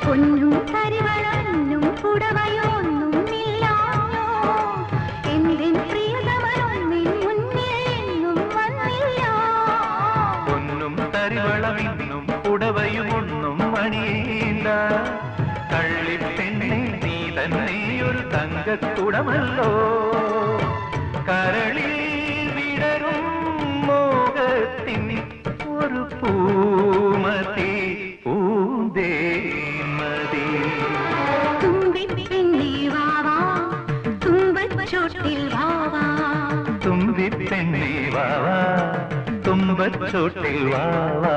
പൊന്നും കരിവളന്നും പുടവയൊന്നുമില്ലാഞ്ഞോ എന്റെ പ്രിയതമനൊന്നിൻ മുന്നിൽ എന്നും വന്നില്ല പൊന്നും കരിവളമിന്നും പുടവയുമൊന്നും മണിയേണ്ട കള്ളിപ്പെണ്ണെ നീ തന്നെ ഒരു തങ്കക്കുടമല്ലോ കരളിൽ വിടരും മോഹത്തിൻ ഒരു പൂമതി പൂന്തേമതി തുമ്പിപ്പെണ്ണേ വാവാ തുമ്പച്ചോട്ടിൽ വാവാ തുമ്പിപ്പെണ്ണേ വാവാ തുമ്പച്ചോട്ടിൽ വാവാ